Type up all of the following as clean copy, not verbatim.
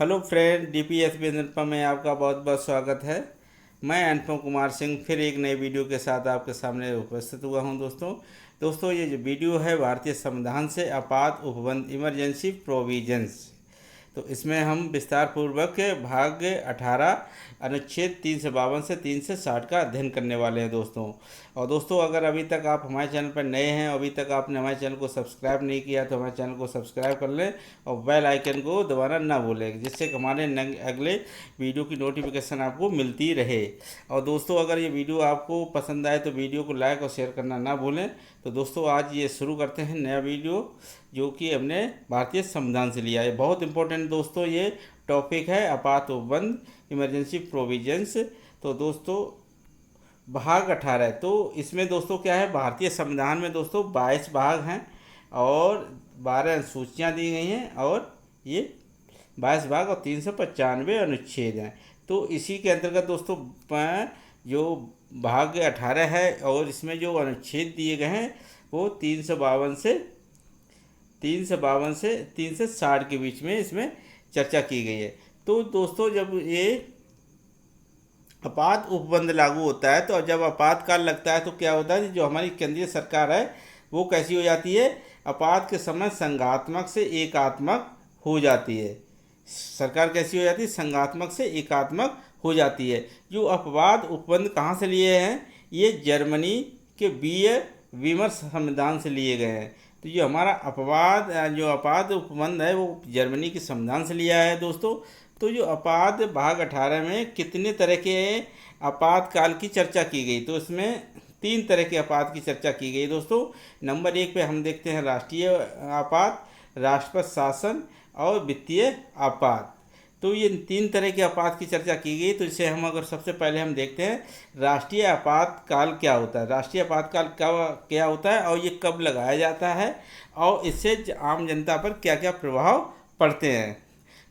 Hello friend, डीपीएसबी अनुपम में आपका बहुत बहुत स्वागत है। मैं अनुपम कुमार सिंह फिर एक नई वीडियो के साथ आपके सामने उपस्थित हुआ हूं। दोस्तों ये जो वीडियो है भारतीय संविधान से आपात उपबंध इमरजेंसी प्रोविजंस, तो इसमें हम विस्तार पूर्वक भाग 18 अनुच्छेद 352 से 360 का अध्ययन करने वाले हैं दोस्तों। और दोस्तों, अगर अभी तक आप हमारे चैनल पर नए हैं, अभी तक आपने हमारे चैनल को सब्सक्राइब नहीं किया तो हमारे चैनल को सब्सक्राइब कर लें और बेल आइकन को दबाना ना भूलें, जिससे कि हमारे अगले वीडियो की नोटिफिकेशन आपको मिलती रहे। और दोस्तों, अगर ये वीडियो आपको पसंद आए तो वीडियो को लाइक और शेयर करना ना भूलें। तो दोस्तों, आज ये शुरू करते हैं नया वीडियो, जो कि हमने भारतीय संविधान से लिया है। बहुत इंपॉर्टेंट दोस्तों ये टॉपिक है, आपात उपबंध इमरजेंसी प्रोविजंस। तो दोस्तों भाग 18, तो इसमें दोस्तों क्या है, भारतीय संविधान में दोस्तों 22 भाग हैं और 12 अनुसूचियाँ दी गई हैं, और ये 22 भाग और 395 अनुच्छेद हैं। तो इसी के अंतर्गत दोस्तों जो भाग 18 है और इसमें जो अनुच्छेद दिए गए हैं वो 352 से 360 के बीच में इसमें चर्चा की गई है। तो दोस्तों, जब ये आपात उपबंध लागू होता है, तो जब आपातकाल लगता है तो क्या होता है, जो हमारी केंद्रीय सरकार है वो कैसी हो जाती है, आपात के समय संघात्मक से एकात्मक हो जाती है। सरकार कैसी हो जाती है, संघात्मक से एकात्मक हो जाती है। जो अपवाद उपबंध कहाँ से लिए हैं, ये जर्मनी के वीमर संविधान से लिए गए हैं। तो ये हमारा जो आपात उपबंध है वो जर्मनी के संविधान से लिया है दोस्तों। तो जो आपात भाग 18 में कितने तरह के आपातकाल की चर्चा की गई, तो इसमें 3 तरह के आपात की चर्चा की गई दोस्तों। नंबर 1 पे हम देखते हैं राष्ट्रीय आपात, राष्ट्रपति शासन और वित्तीय आपात। तो ये 3 तरह के आपात की चर्चा की गई। तो इसे हम अगर सबसे पहले हम देखते हैं राष्ट्रीय आपातकाल क्या होता है, राष्ट्रीय आपातकाल क्या होता है और ये कब लगाया जाता है और इससे आम जनता पर क्या क्या प्रभाव पड़ते हैं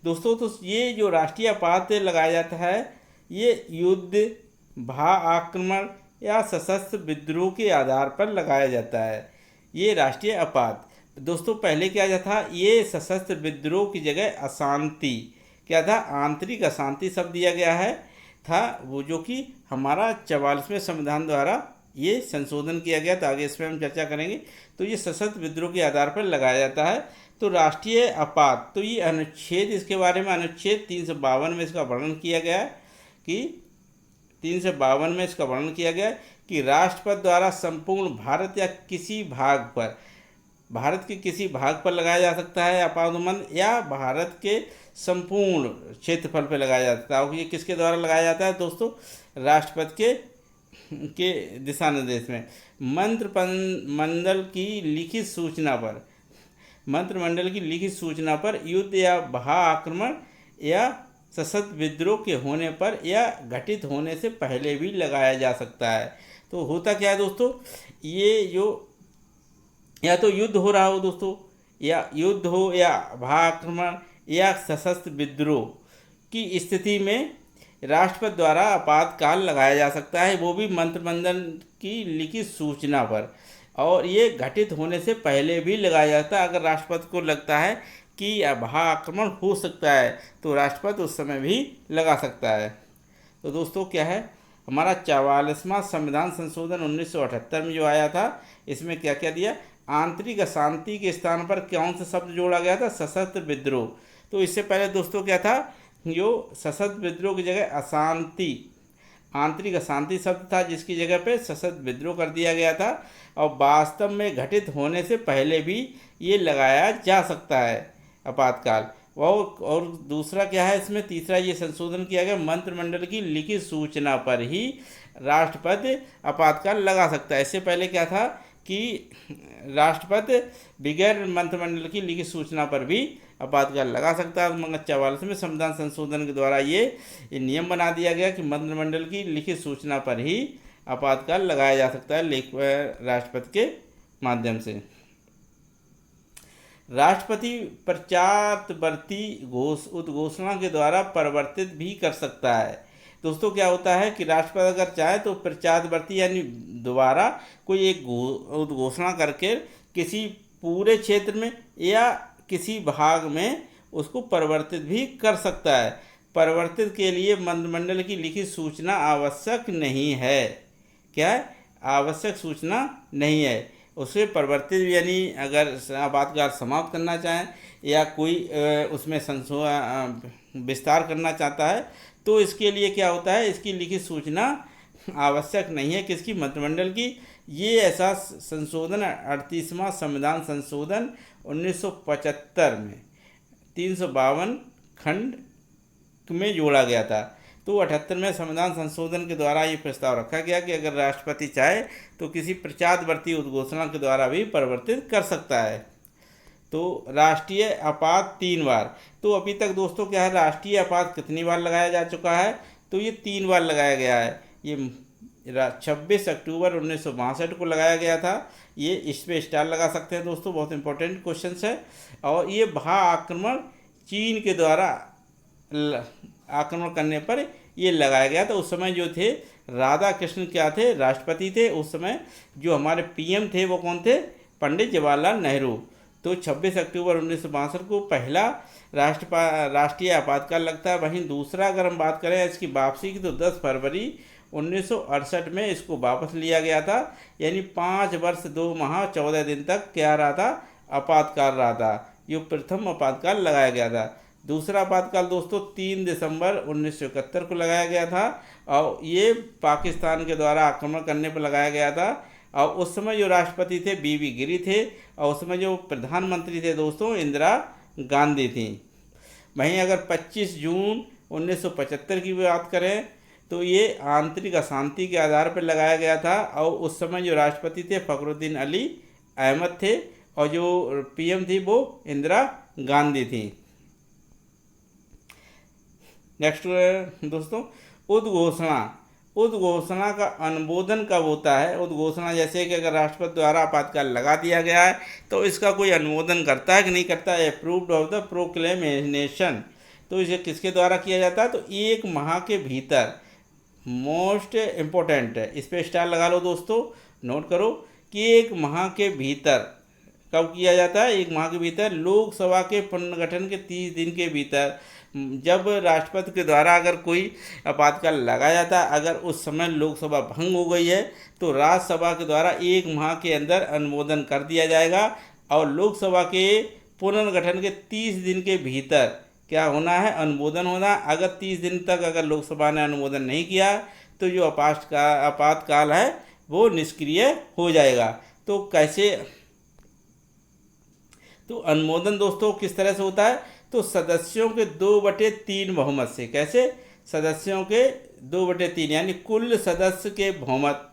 दोस्तों। तो ये जो राष्ट्रीय आपात लगाया जाता है, ये युद्ध, भा आक्रमण या सशस्त्र विद्रोह के आधार पर लगाया जाता है। ये राष्ट्रीय आपात दोस्तों, पहले क्या था, ये सशस्त्र विद्रोह की जगह अशांति क्या था, आंतरिक अशांति शब्द दिया गया है वो, जो कि हमारा 44वें संविधान द्वारा ये संशोधन किया गया। तो आगे इसमें हम चर्चा करेंगे। तो ये सशस्त्र विद्रोह के आधार पर लगाया जाता है। तो राष्ट्रीय आपात, तो ये अनुच्छेद, इसके बारे में अनुच्छेद 352 में इसका वर्णन किया गया है कि 352 में इसका वर्णन किया गया है कि राष्ट्रपति द्वारा संपूर्ण भारत या किसी भाग पर, भारत के किसी भाग पर लगाया जा सकता है आपात उपबंध, या भारत के संपूर्ण क्षेत्रफल पर लगाया जाता है। ये किसके द्वारा लगाया जाता है दोस्तों, राष्ट्रपति के दिशा निर्देश में मंत्रिमंडल की लिखित सूचना पर युद्ध या भा आक्रमण या सशस्त्र विद्रोह के होने पर या घटित होने से पहले भी लगाया जा सकता है। तो होता क्या है दोस्तों, ये जो या तो युद्ध हो रहा हो दोस्तों, या युद्ध हो या भा आक्रमण या सशस्त्र विद्रोह की स्थिति में राष्ट्रपति द्वारा आपातकाल लगाया जा सकता है, वो भी मंत्रिमंडल की लिखित सूचना पर, और ये घटित होने से पहले भी लगाया जाता है। अगर राष्ट्रपति को लगता है कि भा आक्रमण हो सकता है तो राष्ट्रपति उस समय भी लगा सकता है। तो दोस्तों क्या है, हमारा 44वां संविधान संशोधन 1978 में जो आया था, इसमें क्या क्या दिया, आंतरिक अशांति के स्थान पर कौन सा शब्द जोड़ा गया था, सशस्त्र विद्रोह। तो इससे पहले दोस्तों क्या था, जो सशस्त्र विद्रोह की जगह आंतरिक अशांति शब्द था, जिसकी जगह पे सशस्त्र विद्रोह कर दिया गया था। और वास्तव में घटित होने से पहले भी ये लगाया जा सकता है आपातकाल। और दूसरा क्या है, इसमें तीसरा ये संशोधन किया गया, मंत्रिमंडल की लिखित सूचना पर ही राष्ट्रपति आपातकाल लगा सकता है। इससे पहले क्या था कि राष्ट्रपति बगैर मंत्रिमंडल की लिखित सूचना पर भी आपातकाल लगा सकता है। मगर 44वें संविधान संशोधन के द्वारा ये नियम बना दिया गया कि मंत्रिमंडल की लिखित सूचना पर ही आपातकाल लगाया जा सकता है राष्ट्रपति के माध्यम से। राष्ट्रपति पश्चातवर्ती उद्घोषणा के द्वारा परिवर्तित भी कर सकता है। दोस्तों क्या होता है कि राष्ट्रपति अगर चाहे तो पश्चातवर्ती यानी दोबारा कोई एक उद्घोषणा करके किसी पूरे क्षेत्र में या किसी भाग में उसको परिवर्तित भी कर सकता है। परिवर्तित के लिए मंत्रिमंडल की लिखित सूचना आवश्यक नहीं है। क्या है? आवश्यक सूचना नहीं है। उसे परिवर्तित यानी अगर आपातकाल समाप्त करना चाहें या कोई उसमें विस्तार करना चाहता है तो इसके लिए क्या होता है, इसकी लिखित सूचना आवश्यक नहीं है। किसकी? मंत्रिमंडल की। ये ऐसा संशोधन 38वां संविधान संशोधन 1975 में 352 खंड में जोड़ा गया था। तो 78वें संविधान संशोधन के द्वारा ये प्रस्ताव रखा गया कि अगर राष्ट्रपति चाहे तो किसी प्रचारवर्ती उद्घोषणा के द्वारा भी परिवर्तित कर सकता है। तो राष्ट्रीय आपात 3 बार। तो अभी तक दोस्तों क्या है, राष्ट्रीय आपात कितनी बार लगाया जा चुका है? तो ये 3 बार लगाया गया है। ये 26 अक्टूबर 1962 को लगाया गया था। ये इस पर स्टार लगा सकते हैं दोस्तों, बहुत इंपॉर्टेंट क्वेश्चन है। और ये भा आक्रमण चीन के द्वारा आक्रमण करने पर ये लगाया गया था। उस समय जो थे राधा कृष्ण क्या थे? राष्ट्रपति थे। उस समय जो हमारे पीएम थे वो कौन थे? पंडित जवाहरलाल नेहरू। तो 26 अक्टूबर 1962 को पहला राष्ट्रीय आपातकाल लगता है। वहीं दूसरा अगर हम बात करें इसकी वापसी की तो 10 फरवरी 1968 में इसको वापस लिया गया था। यानी 5 वर्ष 2 माह 14 दिन तक क्या रहा था? आपातकाल रहा था। ये प्रथम आपातकाल लगाया गया था। दूसरा आपातकाल दोस्तों 3 दिसंबर 1971 को लगाया गया था और ये पाकिस्तान के द्वारा आक्रमण करने पर लगाया गया था। और उस समय जो राष्ट्रपति थे बीबी गिरी थे और उसमें जो प्रधानमंत्री थे दोस्तों इंदिरा गांधी थी। वहीं अगर 25 जून 1975 की बात करें तो ये आंतरिक अशांति के आधार पर लगाया गया था और उस समय जो राष्ट्रपति थे फखरुद्दीन अली अहमद थे और जो पीएम थी वो इंदिरा गांधी थी। नेक्स्ट दोस्तों उद्घोषणा। उद्घोषणा का अनुमोदन कब होता है? उद्घोषणा जैसे कि अगर राष्ट्रपति द्वारा आपातकाल लगा दिया गया है तो इसका कोई अनुमोदन करता है कि नहीं करता है? Approved of the proclamation. तो इसे किसके द्वारा किया जाता है? तो 1 माह के भीतर। मोस्ट इम्पोर्टेंट है, इस पर स्टार लगा लो दोस्तों, नोट करो कि 1 माह के भीतर कब किया जाता है? 1 माह के भीतर। लोकसभा के पुनर्गठन के 30 दिन के भीतर। जब राष्ट्रपति के द्वारा अगर कोई आपातकाल लगाया जाता है, अगर उस समय लोकसभा भंग हो गई है तो राज्यसभा के द्वारा 1 माह के अंदर अनुमोदन कर दिया जाएगा और लोकसभा के पुनर्गठन के 30 दिन के भीतर क्या होना है? अनुमोदन होना। अगर 30 दिन तक अगर लोकसभा ने अनुमोदन नहीं किया तो जो आपातकाल है वो निष्क्रिय हो जाएगा। तो कैसे? तो अनुमोदन दोस्तों किस तरह से होता है? तो सदस्यों के 2/3 बहुमत से। कैसे? सदस्यों के 2/3 यानी कुल सदस्य के बहुमत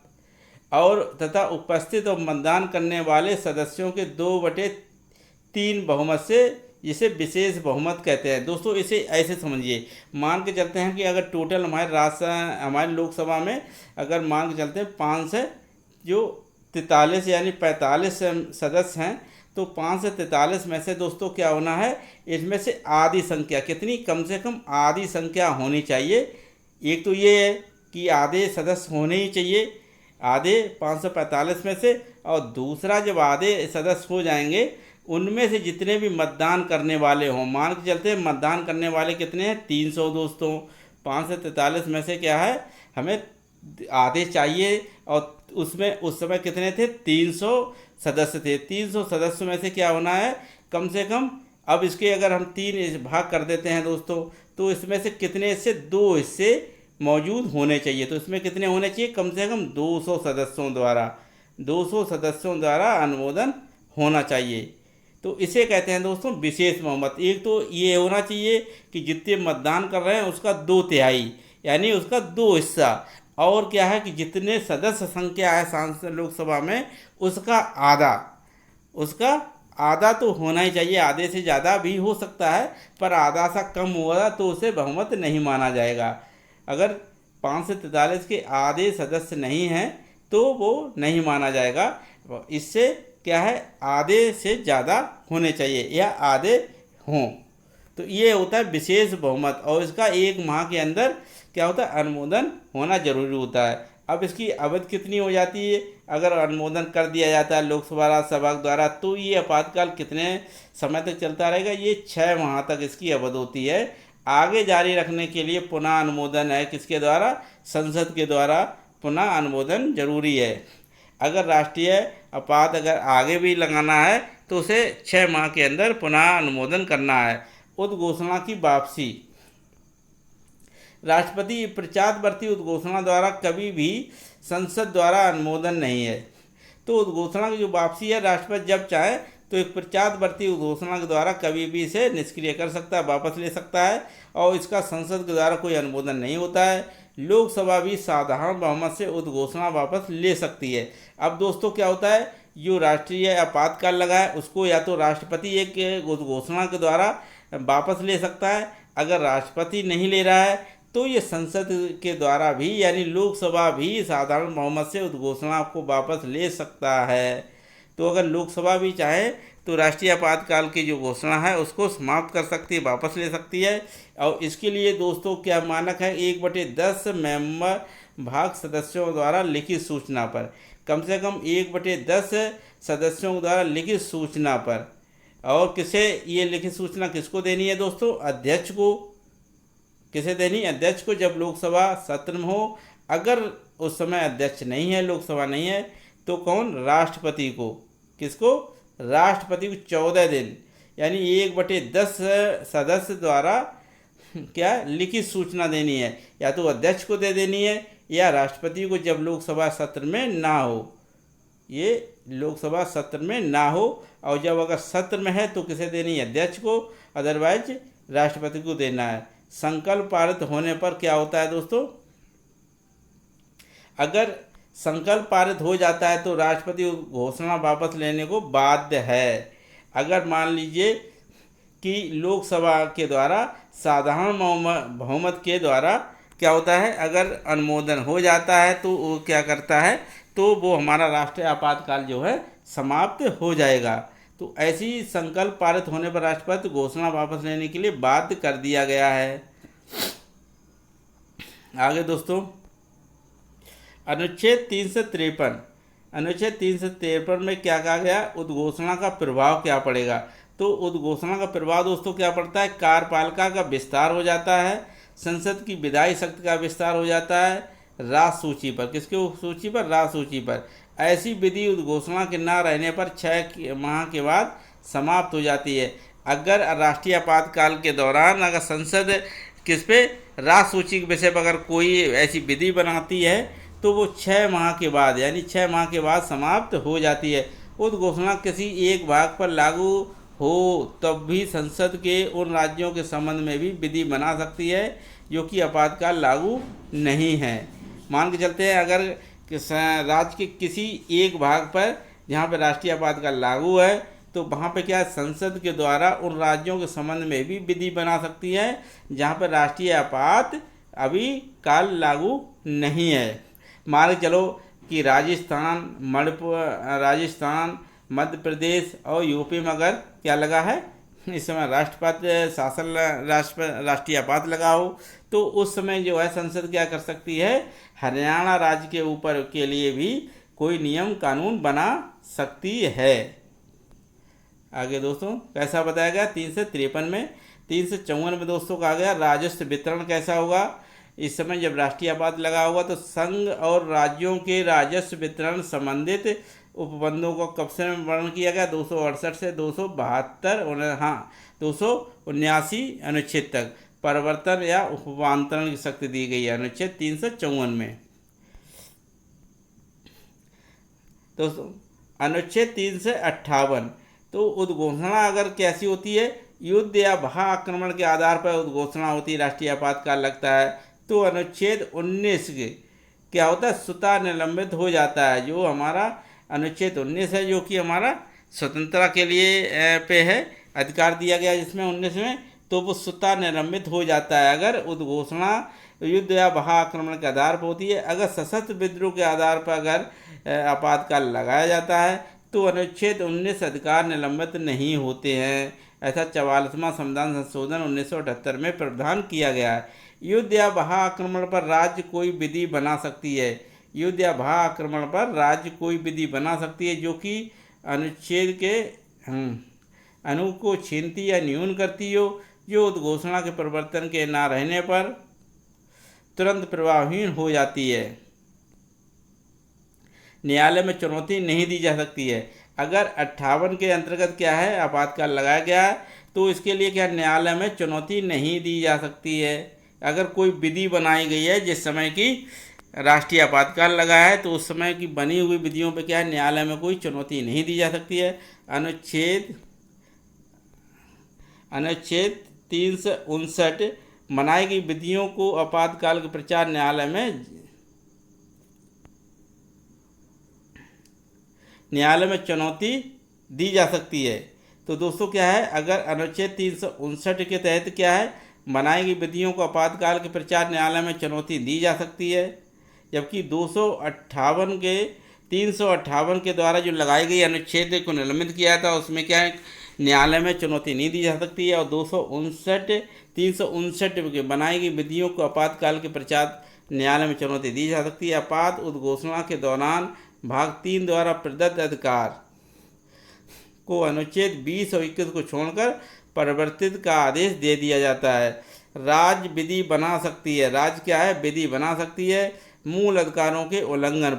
और तथा उपस्थित और मतदान करने वाले सदस्यों के 2/3 बहुमत से, जिसे विशेष बहुमत कहते हैं। दोस्तों इसे ऐसे समझिए, मान के चलते हैं कि अगर टोटल हमारे लोकसभा में अगर मान के चलते हैं 5 से जो 43 यानी 45 सदस्य हैं तो 5 से 43 में से दोस्तों क्या होना है? इसमें से आधी संख्या कितनी? कम से कम आधी संख्या होनी चाहिए। एक तो ये है कि आधे सदस्य होने ही चाहिए, आधे 545 में से। और दूसरा जब आधे सदस्य हो जाएंगे उनमें से जितने भी मतदान करने वाले हों, मान के चलते हैं मतदान करने वाले कितने हैं? 300 दोस्तों। 5 से 43 में से क्या है? हमें आधे चाहिए और उसमें उस समय कितने थे? 300 सदस्य थे। 300 सदस्यों में से क्या होना है? कम से कम, अब इसके अगर हम 3 भाग कर देते हैं दोस्तों तो इसमें से कितने हिस्से? 2 हिस्से मौजूद होने चाहिए। तो इसमें कितने होने चाहिए? कम से कम 200 सदस्यों द्वारा 200 सदस्यों द्वारा अनुमोदन होना चाहिए। तो इसे कहते हैं दोस्तों विशेष बहुमत। एक तो ये होना चाहिए कि जितने मतदान कर रहे हैं उसका 2/3 यानी उसका 2 हिस्सा। और क्या है कि जितने सदस्य संख्या है सांसद लोकसभा में उसका आधा तो होना ही चाहिए। आधे से ज़्यादा भी हो सकता है पर आधा सा कम हुआ तो उसे बहुमत नहीं माना जाएगा। अगर 5 से 43 के आधे सदस्य नहीं हैं तो वो नहीं माना जाएगा। इससे क्या है? आधे से ज़्यादा होने चाहिए या आधे हों। तो ये होता है विशेष बहुमत और इसका 1 माह के अंदर क्या होता है? अनुमोदन होना जरूरी होता है। अब इसकी अवधि कितनी हो जाती है? अगर अनुमोदन कर दिया जाता है लोकसभा राज्यसभा द्वारा तो ये आपातकाल कितने समय तक चलता रहेगा? ये 6 माह तक इसकी अवधि होती है। आगे जारी रखने के लिए पुनः अनुमोदन है किसके द्वारा? संसद के द्वारा पुनः अनुमोदन जरूरी है। अगर राष्ट्रीय आपात अगर आगे भी लगाना है तो उसे 6 माह के अंदर पुनः अनुमोदन करना है। उद्घोषणा की वापसी। राष्ट्रपति पश्चातवर्ती उद्घोषणा द्वारा कभी भी संसद द्वारा अनुमोदन नहीं है। तो उद्घोषणा की जो वापसी है, राष्ट्रपति जब चाहे तो एक पश्चातवर्ती उद्घोषणा के द्वारा कभी भी इसे निष्क्रिय कर सकता है, वापस ले सकता है, और इसका संसद के द्वारा कोई अनुमोदन नहीं होता है। लोकसभा भी साधारण बहुमत से उद्घोषणा वापस ले सकती है। अब दोस्तों क्या होता है, जो राष्ट्रीय आपातकाल लगा है उसको या तो राष्ट्रपति एक उद्घोषणा के द्वारा वापस ले सकता है। अगर राष्ट्रपति नहीं ले रहा है तो ये संसद के द्वारा भी यानी लोकसभा भी साधारण बहुमत से उद्घोषणा को वापस ले सकता है। तो अगर लोकसभा भी चाहे तो राष्ट्रीय आपातकाल की जो घोषणा है उसको समाप्त कर सकती है, वापस ले सकती है। और इसके लिए दोस्तों क्या मानक है, 1/10 मेंबर भाग सदस्यों द्वारा लिखित सूचना पर, कम से कम 1/10 सदस्यों द्वारा लिखित सूचना पर। और किसे ये लिखित सूचना किसको देनी है दोस्तों? अध्यक्ष को। किसे देनी? अध्यक्ष को, जब लोकसभा सत्र में हो। अगर उस समय अध्यक्ष नहीं है, लोकसभा नहीं है, तो कौन? राष्ट्रपति को। किसको? राष्ट्रपति को 14 दिन यानी 1/10 सदस्य द्वारा क्या लिखित सूचना देनी है, या तो अध्यक्ष को दे देनी है या राष्ट्रपति को, जब लोकसभा सत्र में ना हो। ये लोकसभा सत्र में ना हो, और जब अगर सत्र में है तो किसे देनी है? अध्यक्ष को, अदरवाइज राष्ट्रपति को देना है। संकल्प पारित होने पर क्या होता है दोस्तों? अगर संकल्प पारित हो जाता है तो राष्ट्रपति घोषणा वापस लेने को बाध्य है। अगर मान लीजिए कि लोकसभा के द्वारा साधारण बहुमत के द्वारा क्या होता है, अगर अनुमोदन हो जाता है तो वो क्या करता है, तो वो हमारा राष्ट्रीय आपातकाल जो है समाप्त हो जाएगा। तो ऐसी संकल्प पारित होने पर राष्ट्रपति घोषणा वापस लेने के लिए बाध्य कर दिया गया है। आगे दोस्तों, अनुच्छेद 353। अनुच्छेद 353 में क्या कहा गया? उद्घोषणा का प्रभाव क्या पड़ेगा? तो उद्घोषणा का प्रभाव दोस्तों क्या पड़ता है? कार्यपालिका का विस्तार हो जाता है, संसद की विधायी शक्ति का विस्तार हो जाता है, राज सूची पर। किसके सूची पर? राज सूची पर। ऐसी विधि उद्घोषणा के न रहने पर 6 माह के बाद समाप्त हो जाती है। अगर राष्ट्रीय आपातकाल के दौरान अगर संसद किस पे? राज सूची के विषय पर अगर कोई ऐसी विधि बनाती है तो वो 6 माह के बाद यानी 6 माह के बाद समाप्त हो जाती है। उद्घोषणा किसी एक भाग पर लागू हो तब भी संसद के उन राज्यों के संबंध में भी विधि बना सकती है जो कि आपातकाल लागू नहीं है। मान के चलते हैं अगर राज्य के किसी एक भाग पर जहाँ पर राष्ट्रीय आपातकाल लागू है तो वहाँ पे क्या संसद के द्वारा उन राज्यों के संबंध में भी विधि बना सकती है जहाँ पर राष्ट्रीय आपात अभी काल लागू नहीं है। मान के चलो कि राजस्थान, मणिपुर, राजस्थान, मध्य प्रदेश और यूपी में अगर क्या लगा है इस समय राष्ट्रपति शासन राष्ट्रीय आपात लगा हो तो उस समय जो है संसद क्या कर सकती है? हरियाणा राज्य के ऊपर के लिए भी कोई नियम कानून बना सकती है। आगे दोस्तों कैसा बताया गया 353 में। 354 में दोस्तों कहा गया राजस्व वितरण कैसा होगा? इस समय जब राष्ट्रीय आपात लगा होगा तो संघ और राज्यों के राजस्व वितरण संबंधित उपबंधों को कब से वर्णन किया गया? 268 से 279 अनुच्छेद तक परिवर्तन या उपवांतरण की शक्ति दी गई है अनुच्छेद 354 में। दोस्तों अनुच्छेद 358 तो उद्घोषणा अगर कैसी होती है? युद्ध या भा आक्रमण के आधार पर उद्घोषणा होती है, राष्ट्रीय आपातकाल लगता है तो अनुच्छेद 19 के क्या होता है? स्वतः निलंबित हो जाता है। जो हमारा अनुच्छेद 19 है जो कि हमारा स्वतंत्रता के लिए पे है, अधिकार दिया गया जिसमें 19 में, तो वो स्वतः निलंबित हो जाता है अगर उद्घोषणा युद्ध या भा आक्रमण के आधार पर होती है। अगर सशस्त्र विद्रोह के आधार पर अगर आपातकाल लगाया जाता है तो अनुच्छेद 19 अधिकार निलंबित नहीं होते हैं। ऐसा 44वां संविधान संशोधन 1978 में प्रावधान किया गया है। युद्ध या भा आक्रमण पर राज्य कोई विधि बना सकती है युद्ध या भा आक्रमण पर राज्य कोई विधि बना सकती है जो कि अनुच्छेद के अनु को छीनती या न्यून करती हो, जो उद्घोषणा के परिवर्तन के ना रहने पर तुरंत प्रभावहीन हो जाती है। न्यायालय में चुनौती नहीं दी जा सकती है। अगर 58 के अंतर्गत क्या है, आपातकाल लगाया गया है, तो इसके लिए क्या न्यायालय में चुनौती नहीं दी जा सकती है। अगर कोई विधि बनाई गई है जिस समय की राष्ट्रीय आपातकाल लगा है, तो उस समय की बनी हुई विधियों पे क्या है, न्यायालय में कोई चुनौती नहीं दी जा सकती है। अनुच्छेद 359 बनाई गई विधियों को आपातकाल के प्रचार न्यायालय में चुनौती दी जा सकती है। तो दोस्तों क्या है, अगर अनुच्छेद 359 के तहत क्या है, बनाई गई विधियों को आपातकाल के प्रचार न्यायालय में चुनौती दी जा सकती है, जबकि 358 के द्वारा जो लगाई गई अनुच्छेद को निलंबित किया था उसमें क्या है, न्यायालय में चुनौती नहीं दी जा सकती है। और 359 के बनाई गई विधियों को आपातकाल के प्रचार न्यायालय में चुनौती दी जा सकती है। आपात उद्घोषणा के दौरान भाग 3 द्वारा प्रदत्त अधिकार को अनुच्छेद 20 और 21 को छोड़कर परिवर्तित का आदेश दे दिया जाता है। राज्य विधि बना सकती है, राज्य क्या है, विधि बना सकती है मूल अधिकारों के उल्लंघन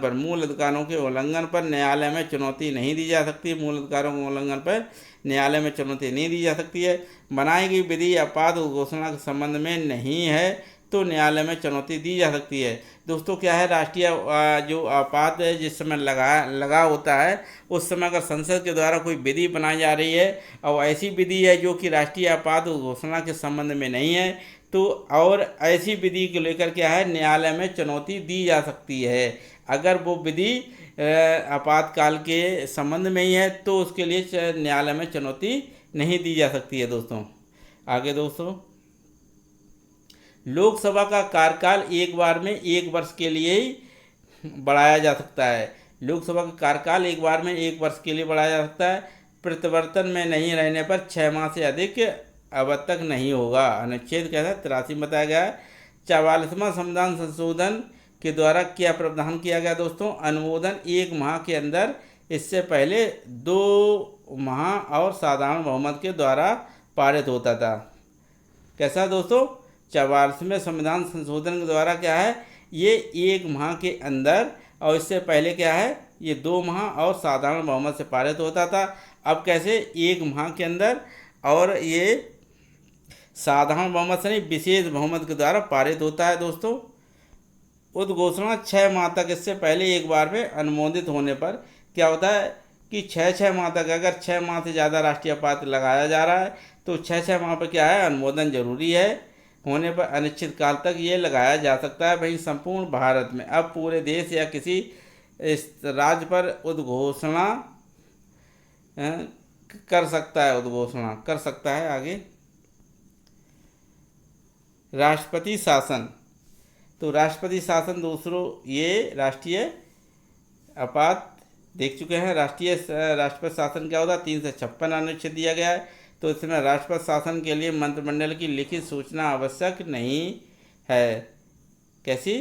पर न्यायालय में चुनौती नहीं दी जा सकती। मूल अधिकारों के उल्लंघन पर न्यायालय में चुनौती नहीं दी जा सकती है। बनाई गई विधि आपात उद्घोषणा के संबंध में नहीं है तो न्यायालय में चुनौती दी जा सकती है। दोस्तों क्या है, राष्ट्रीय जो आपात जिस समय लगा होता है उस समय अगर संसद के द्वारा कोई विधि बनाई जा रही है और ऐसी विधि है जो कि राष्ट्रीय आपात घोषणा के संबंध में नहीं है, तो और ऐसी विधि को लेकर क्या है, न्यायालय में चुनौती दी जा सकती है। अगर वो विधि आपातकाल के संबंध में ही है तो उसके लिए न्यायालय में चुनौती नहीं दी जा सकती है। दोस्तों आगे दोस्तों, लोकसभा का कार्यकाल एक बार में 1 वर्ष के लिए ही बढ़ाया जा सकता है। लोकसभा का कार्यकाल एक बार में 1 वर्ष के लिए बढ़ाया जा सकता है। प्रत्यावर्तन में नहीं रहने पर 6 माह से अधिक अवधि तक नहीं होगा। अनुच्छेद क्या है, 83 बताया गया है। 44वां संविधान संशोधन के द्वारा क्या प्रावधान किया गया दोस्तों, अनुमोदन 1 माह के अंदर, इससे पहले 2 माह और साधारण बहुमत के द्वारा पारित होता था। कैसा दोस्तों, 44वें संविधान संशोधन के द्वारा क्या है, ये 1 माह के अंदर, और इससे पहले क्या है, ये 2 माह और साधारण बहुमत से पारित होता था। अब कैसे, 1 माह के अंदर, और ये साधारण बहुमत से नहीं विशेष बहुमत के द्वारा पारित होता है। दोस्तों उद्घोषणा 6 माह तक, इससे पहले एक बार में अनुमोदित होने पर क्या होता है कि 6 माह तक, अगर 6 माह से ज़्यादा राष्ट्रीय आपात लगाया जा रहा है तो 6 माह पर क्या है, अनुमोदन जरूरी है। होने पर अनिश्चित काल तक ये लगाया जा सकता है। वहीं संपूर्ण भारत में अब पूरे देश या किसी इस राज्य पर उद्घोषणा कर सकता है। आगे राष्ट्रपति शासन, तो राष्ट्रपति शासन दूसरों, ये राष्ट्रीय आपात देख चुके हैं। राष्ट्रपति शासन क्या होता है, 356 अनुच्छेद दिया गया है। तो इसमें राष्ट्रपति शासन के लिए मंत्रिमंडल की लिखित सूचना आवश्यक नहीं है। कैसी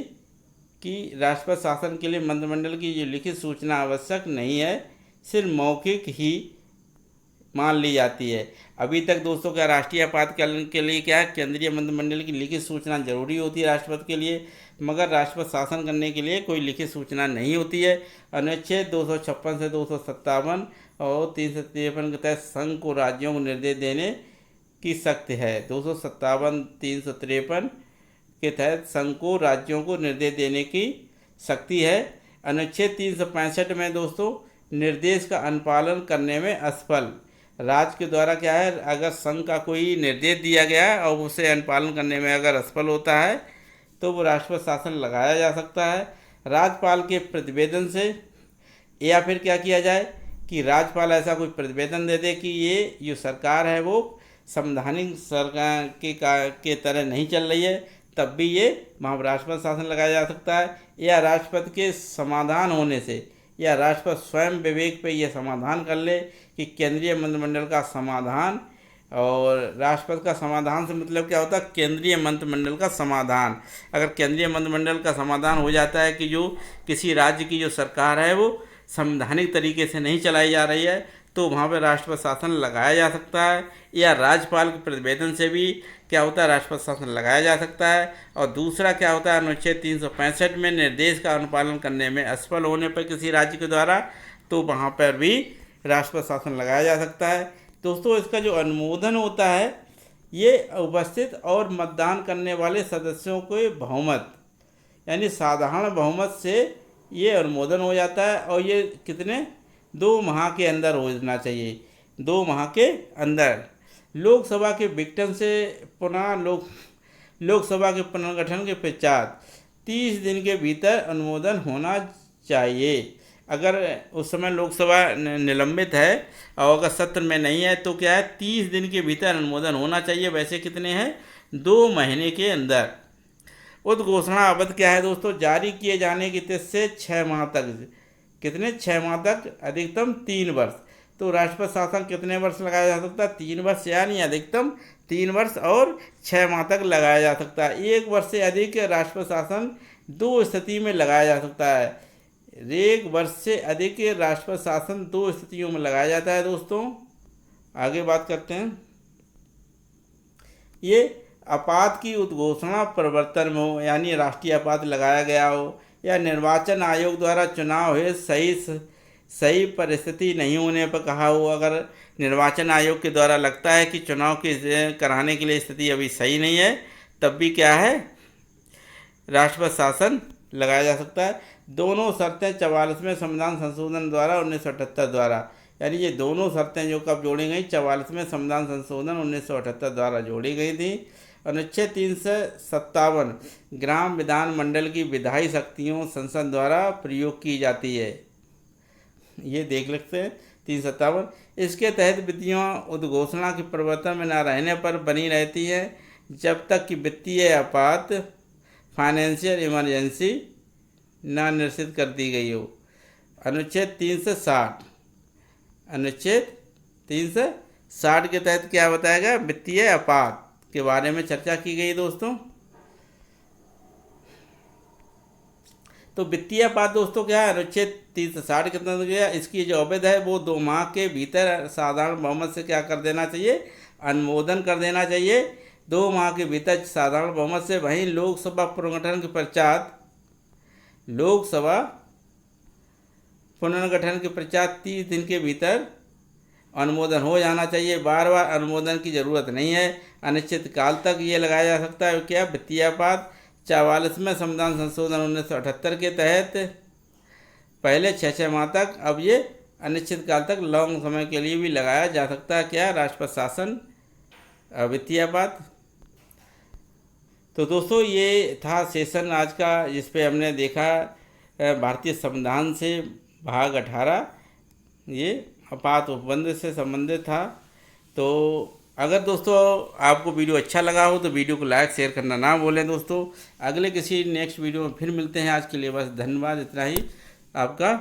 कि राष्ट्रपति शासन के लिए मंत्रिमंडल की जो लिखित सूचना आवश्यक नहीं है, सिर्फ मौखिक ही मान ली जाती है। अभी तक दोस्तों क्या राष्ट्रीय आपातकाल के लिए क्या है, केंद्रीय मंत्रिमंडल की लिखित सूचना जरूरी होती है राष्ट्रपति के लिए, मगर राष्ट्रपति शासन करने के लिए कोई लिखित सूचना नहीं होती है। अनुच्छेद 256 से 257 और 353 के तहत संघ को राज्यों को निर्देश देने की शक्ति है। 257 353 के तहत संघ को राज्यों को निर्देश देने की शक्ति है। अनुच्छेद 365 में दोस्तों निर्देश का अनुपालन करने में असफल राज्य के द्वारा क्या है, अगर संघ का कोई निर्देश दिया गया है और उसे अनुपालन करने में अगर असफल होता है तो वो राष्ट्रपति शासन लगाया जा सकता है। राज्यपाल के प्रतिवेदन से, या फिर क्या किया जाए कि राज्यपाल ऐसा कोई प्रतिवेदन दे दे कि ये जो सरकार है वो संवैधानिक सरकार के तरह नहीं चल रही है, तब भी ये वहाँ राष्ट्रपति शासन लगाया जा सकता है। या राष्ट्रपति के समाधान होने से, या राष्ट्रपति स्वयं विवेक पे ये समाधान कर ले कि केंद्रीय मंत्रिमंडल का समाधान और राष्ट्रपति का समाधान से मतलब क्या होता है, केंद्रीय मंत्रिमंडल का समाधान। अगर केंद्रीय मंत्रिमंडल का समाधान हो जाता है कि जो किसी राज्य की जो सरकार है वो संवैधानिक तरीके से नहीं चलाई जा रही है, तो वहाँ पर राष्ट्रपति शासन लगाया जा सकता है, या राज्यपाल के प्रतिवेदन से भी क्या होता है, राष्ट्रपति शासन लगाया जा सकता है। और दूसरा क्या होता है, अनुच्छेद 365 में निर्देश का अनुपालन करने में असफल होने पर किसी राज्य के द्वारा, तो वहाँ पर भी राष्ट्रपति शासन लगाया जा सकता है। दोस्तों, इसका जो अनुमोदन होता है ये उपस्थित और मतदान करने वाले सदस्यों के बहुमत यानी साधारण बहुमत से ये अनुमोदन हो जाता है। और ये कितने 2 माह के अंदर होना चाहिए, 2 माह के अंदर। लोकसभा के विघटन से पुनः लोकसभा के पुनर्गठन के पश्चात 30 दिन के भीतर अनुमोदन होना चाहिए। अगर उस समय लोकसभा निलंबित है और अगर सत्र में नहीं है तो क्या है, 30 दिन के भीतर अनुमोदन होना चाहिए। वैसे कितने हैं, 2 महीने के अंदर। उद्घोषणा अवधि क्या है दोस्तों, जारी किए जाने की तिथि से 6 माह तक। कितने, 6 माह तक, अधिकतम 3 वर्ष। तो राष्ट्रपति शासन कितने वर्ष लगाया जा सकता है, 3 वर्ष, यानी अधिकतम 3 वर्ष और 6 माह तक लगाया जा सकता है। 1 वर्ष से अधिक राष्ट्रपति शासन 2 स्थिति में लगाया जा सकता है। 1 वर्ष से अधिक राष्ट्रपति शासन 2 स्थितियों में लगाया जाता है। दोस्तों आगे बात करते हैं, ये आपात की उद्घोषणा प्रवर्तन में हो, यानी राष्ट्रीय आपात लगाया गया हो, या निर्वाचन आयोग द्वारा चुनाव हुए सही परिस्थिति नहीं होने पर कहा हो। अगर निर्वाचन आयोग के द्वारा लगता है कि चुनाव के कराने के लिए स्थिति अभी सही नहीं है, तब भी क्या है, राष्ट्रपति शासन लगाया जा सकता है। दोनों शर्तें 44वें संविधान संशोधन द्वारा 1978 द्वारा, यानी ये दोनों शर्तें जो कब जोड़ी गई, 44वें संविधान संशोधन 1978 द्वारा जोड़ी गई थी। अनुच्छेद 357 ग्राम विधानमंडल की विधायी शक्तियों संसद द्वारा प्रयोग की जाती है, ये देख लेते हैं 357। इसके तहत विधियाँ उद्घोषणा के प्रवर्तन में न रहने पर बनी रहती है जब तक कि वित्तीय आपात फाइनेंशियल इमरजेंसी न निश्चित कर दी गई हो। अनुच्छेद 360 के तहत क्या बताया गया, वित्तीय आपात के बारे में चर्चा की गई दोस्तों। तो वित्तीय आपात दोस्तों क्या है, अनुच्छेद 360 के तहत गया। इसकी जो अवधि है वो 2 माह के भीतर साधारण बहुमत से क्या कर देना चाहिए, अनुमोदन कर देना चाहिए। 2 माह के भीतर साधारण बहुमत से। वहीं लोकसभा पुनर्गठन के पश्चात 30 दिन के भीतर अनुमोदन हो जाना चाहिए। बार बार अनुमोदन की ज़रूरत नहीं है, अनिश्चित काल तक ये लगाया जा सकता है। क्या, वित्तीय आपात। 44वें संविधान संशोधन 1978 के तहत पहले 6 माह तक, अब ये अनिश्चित काल तक लॉन्ग समय के लिए भी लगाया जा सकता है। क्या, राष्ट्रपति शासन, वित्तीय आपात। तो दोस्तों ये था सेशन आज का, जिस पे हमने देखा भारतीय संविधान से भाग 18, ये आपात उपबंध से संबंधित था। तो अगर दोस्तों आपको वीडियो अच्छा लगा हो तो वीडियो को लाइक शेयर करना ना भूलें दोस्तों। अगले किसी नेक्स्ट वीडियो में फिर मिलते हैं। आज के लिए बस धन्यवाद, इतना ही। आपका